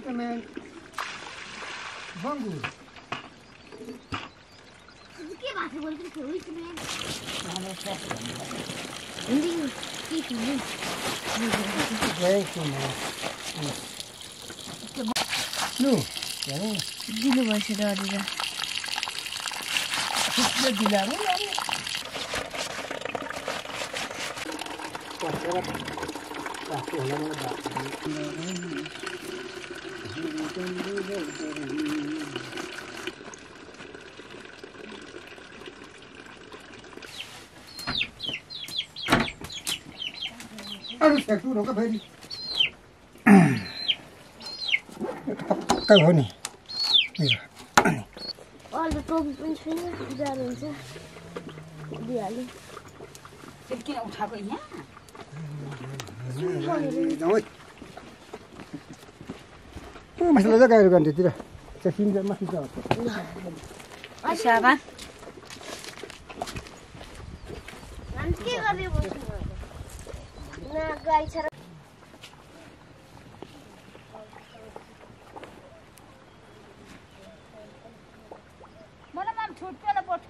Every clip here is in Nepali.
Wait a minute. Bangu. के भाषा बोल्दै थियो wait a minute. दिनु भएछ र अझै Kita dilaru lalu. Aduh, saya tu nak beri. Kau ni. अहिले टोपी पनि छैन जानु हुन्छ दिइहाल्यो त्यो किन उठाएको यहाँ Masalah jaga air ganti tidak. Cekin dia masih jauh. साबा हामी के गर्ने बस्नु न गाई छ मलाई माम छुट पेला पठ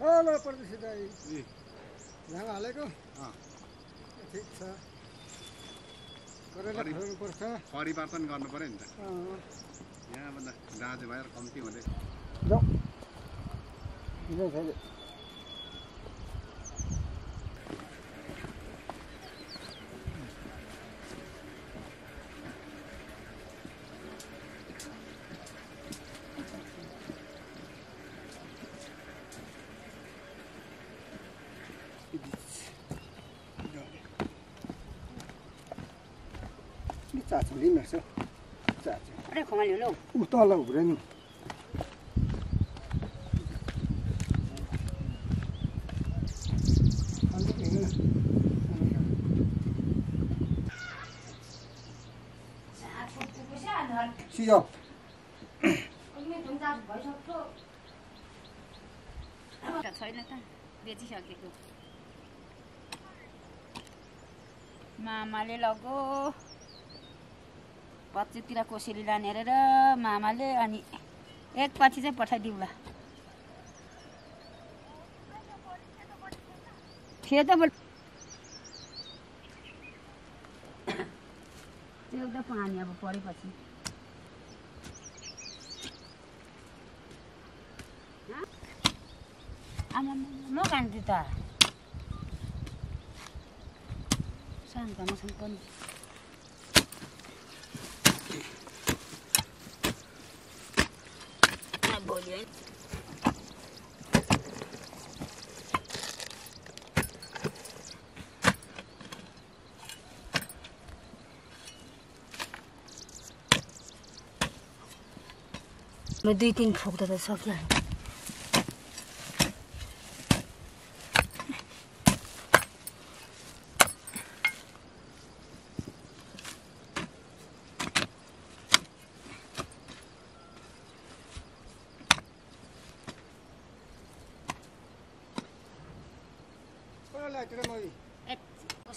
Halo, pergi dari. Yang alaikum. ठिक छ गरेर खानु पर्छ परिवर्तन गर्नु पर्यो नि त यहाँ भन्दा दाजु भएर कम्ती हुँदै ल यो छैन चाचा लिनुहोस् हौ चाचा अरे खमाल्यो लौ उ तल उब्रे नि सियो छैन त बेचिसकेको मामाले लगो 25 तिर कोसेली लाने रे र मामाले अनि एक पछि चाहिँ पठाइदिउला थियो त बोल एउटा पानी अब परेपछि आमा म कान्छु त शान्त मसँग पनि बोल्यो म 2-3 ठोक्दा त सकिहाल्यो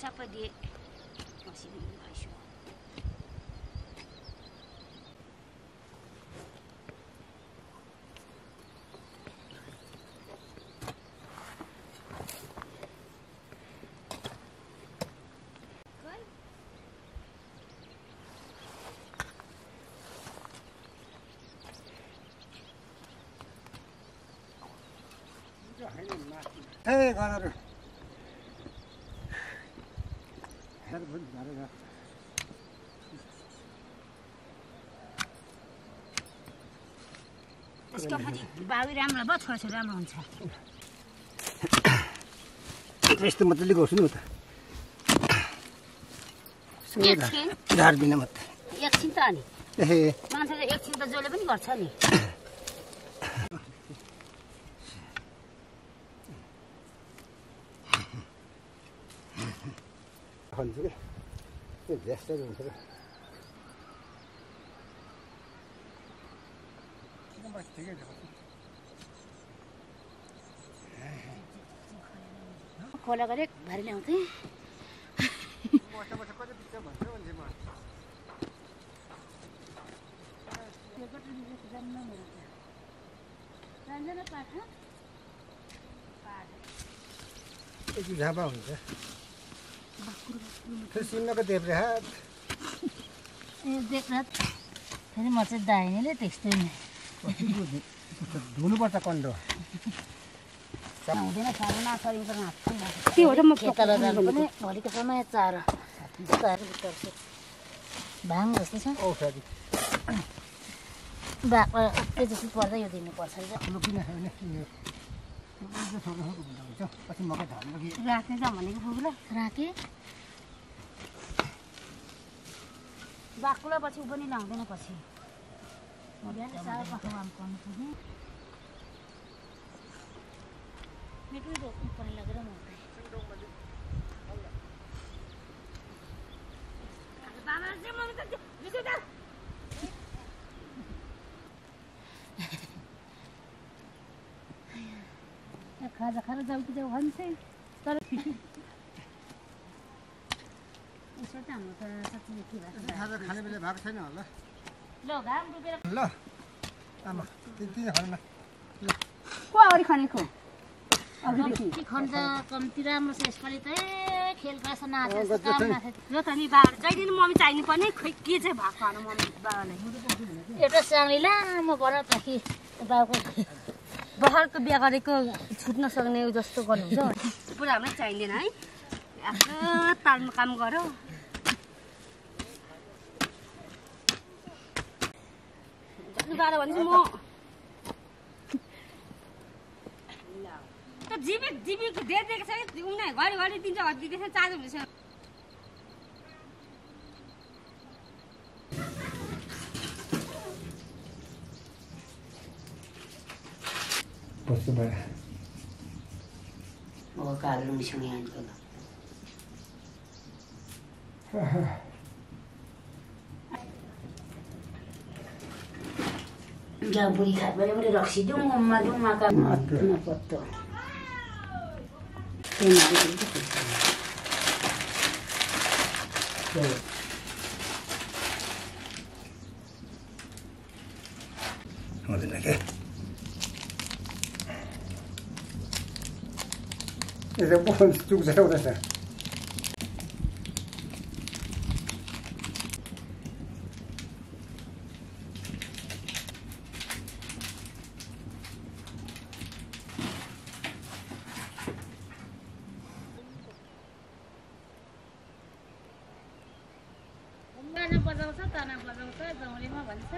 Siapa dia? Masih di Malaysia. Hei, kanar. Hei, bun, gara. यसको पनि बाबी राम्रो भयो छोरा राम्रो हुन्छ त्यस्तो मजाले गर्छु नि त धार बिना मात्रै एकछिन त अनि ए मान्छेले एकछिन त जसले पनि गर्छ नि खन्छ कि त्यो झ्यास्टै हुन्छ क्या खोला गरे भरि ल्याउँथे यति झापा हुन्छ फेरि सिम्नको देब्रे हात फेरि म चाहिँ दाहिनेले त्यस्तै धुनुपर्छ कन्डो हुँदैन साह्रो नसरिन्छ त्यो हो र म खेतला जानु पनि भोलिको समय चारो भाङ जस्तो छ औषधि बाख्रा त्यो जस्तो पर्दा यो दिनुपर्छ ठुलो किन खायो भने पछि मकै धर्नु कि राख्ने त भनेको फुला राखेँ बाक्लो पछि ऊ पनि लाउँदैन पछि मेटै रोप्नु पर्ने लगेर खाजा खाएर जाऊ कि जाऊ भन्छ तर यसो त हाम्रो त साँच्चै के भएको खाजा खाने बेला भएको छैन होला ल घाम डुबेर ल आमा त्यति खानु को अगाडि खनेको के खन्छ कम्ती राम्रो छ यसपालि त खेल क्लास नाचेको काम नाचे यो त नि बाबा जहिले मम्मी चाहिने पर्ने खोइ के चाहिँ भएको होला मम्मी बाबालाई एउटा सानो लामो पर्यो त कि बाबाको बहरको बिहा गरेको छुट्न सक्ने जस्तो गर्नुहुन्छ पुरा हामीलाई चाहिँदैन है आफ्नो तालमा काम गर बाह्र भने म जीवित जीवित धेरै दिएको छ उनीहरू घरि दिन्छ दिँदैछ चार्ज हुँदैछ कस्तो भयो कालो मिसँग आएको जा बुढी खाए पनि रक्सी डुङ्गमा डुङ्गाका पत्तो हुँदैन क्या यसो बोन चुक्छ हुँदैछ बजाउँछ ताना बजाउँछ जौलीमा भन्छ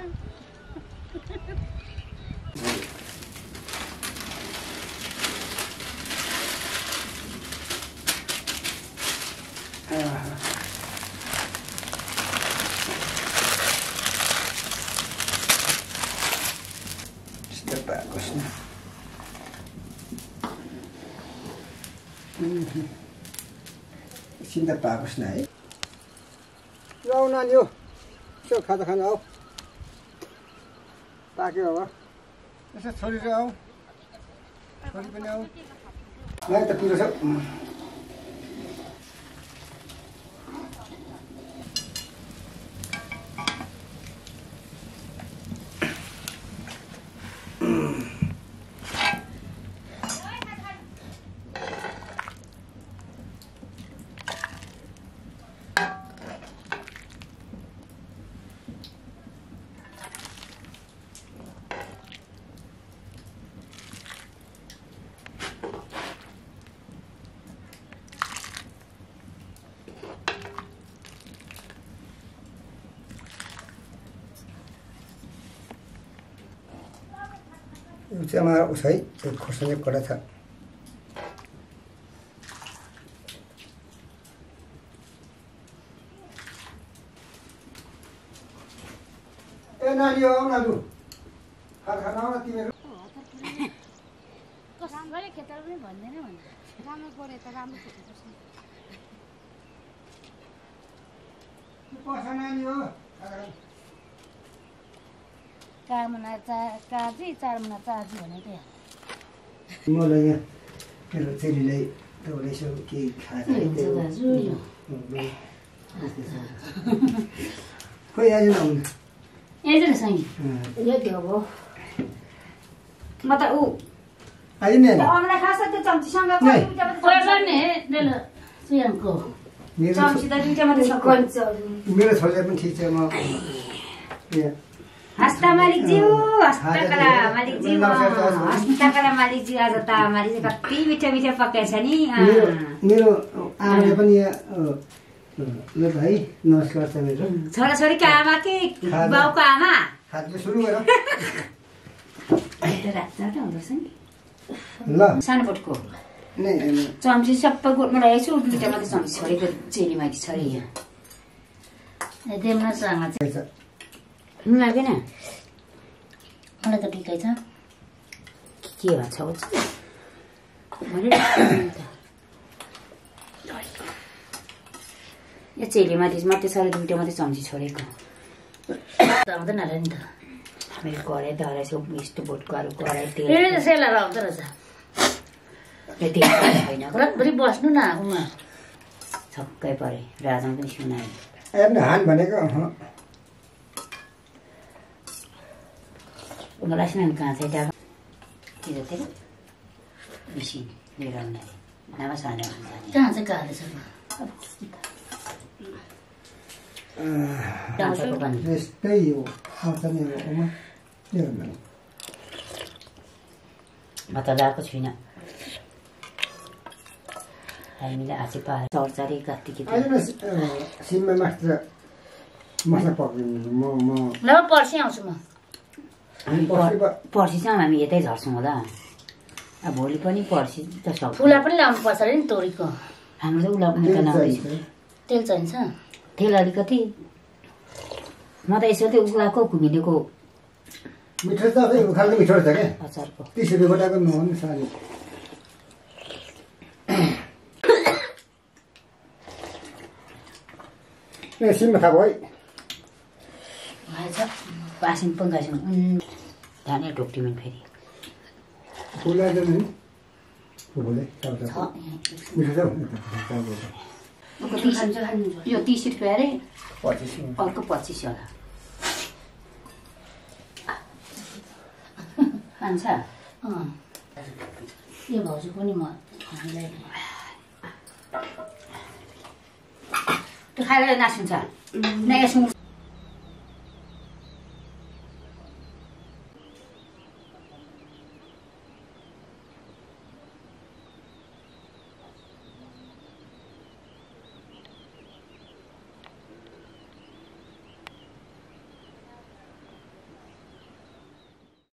सिन्दा पाकोस् न है आऊ नानी हो यसो खाजा खानु आऊ पाक्यो अब यसो छोरी चाहिँ आऊ छोरी पनि आऊ यहाँ त पिरो छ उचामा उसै खोर्सानी कडा छ ए नानी हो आऊ नाजु खाना खाना आऊ न तिमीहरू कसैले खेतर पनि भन्दैन भन्छ राम्रो परे त राम्रो खेतेछ पसा नानी हो कामना चार्जी चारमना चार्जी भने त्यहाँ मलाई यहाँ मेरो चेलीलाई तपाईँले यसो के खाएर खोइ आज नआउनु यही सही यति हो म त ऊ आयो नि अमला खास त्यो चम्चीसँग सुयाङको चम्ची त दुईटा मात्रै सक्छ मेरो छोरीलाई पनि ठिक छ म हस्ता मालिकज्यू हस्तकला मालिकज्यू हस्तकला मालिकज्यू आज त मालिकले कति मिठो मिठो पकाएछ नि मेरो आमाले पनि ल भाइ नमस्कार छ मेरो छोराछोरीको आमा कि बाउको आमा खाद्य सुरु गर ल सानो बोटको नै चम्ची सबै गोठमा लगाएको छु दुईटा मात्रै चम्ची छोडेको चेलीमा कि छोरी यहाँ देमनासँग नुन लाग्दैन मलाई त ठिकै छ के भन्छ यो चेलीमाथि मात्रै छोरी दुईटा मात्रै चम्ची छोडेको आउँदैन होला नि त मेरो कराई त हराएछ यस्तो बोटको अरू कराई तेल सेला आउँदो रहेछ छैन रातभरि बस्नु न उमा छक्कै परे राजा पनि सुनायो हेर्नु हान भनेको मलाई स्नान कहाँ छ डाँडा के जति मिसिन लिएर आउने नामा सानो कहाँ चाहिँ काले छ यस्तै हो आउँछ नि अब के गर्नु म त गएको छुइनँ हामीले आँची पाएर चौरचारी कति के सिममा मात्र मसला पक्रिनु म ल पर्सि आउँछु म पर्सि चाहिँ हामी यतै झर्छौँ होला अब भोलि पनि पर्सि त सक्छ फुला पनि लाउनु पर्छ अरे नि तोरीको हाम्रो त उसलाई पनि बनाउँदैछ तेल चाहिन्छ तेल अलिकति म त यसो त्यो उक्लाको घुमिदिएको मिठो त उखाल्नु मिठो रहेछ क्या अचारको 30 रुपियाँ गोटाको नुन सानी ए सिममा खाऊ है भएछ पासिन पङ्कासिन धाने ढोक्टीमा फेरि फुला जाने नि फुले मिठो छ यो 30 रुपियाँ अरे 25 अर्को 25 होला खान्छ यो भाउजू पनि म हामीलाई त्यो खाएर नासिन्छ नयाँ सुँग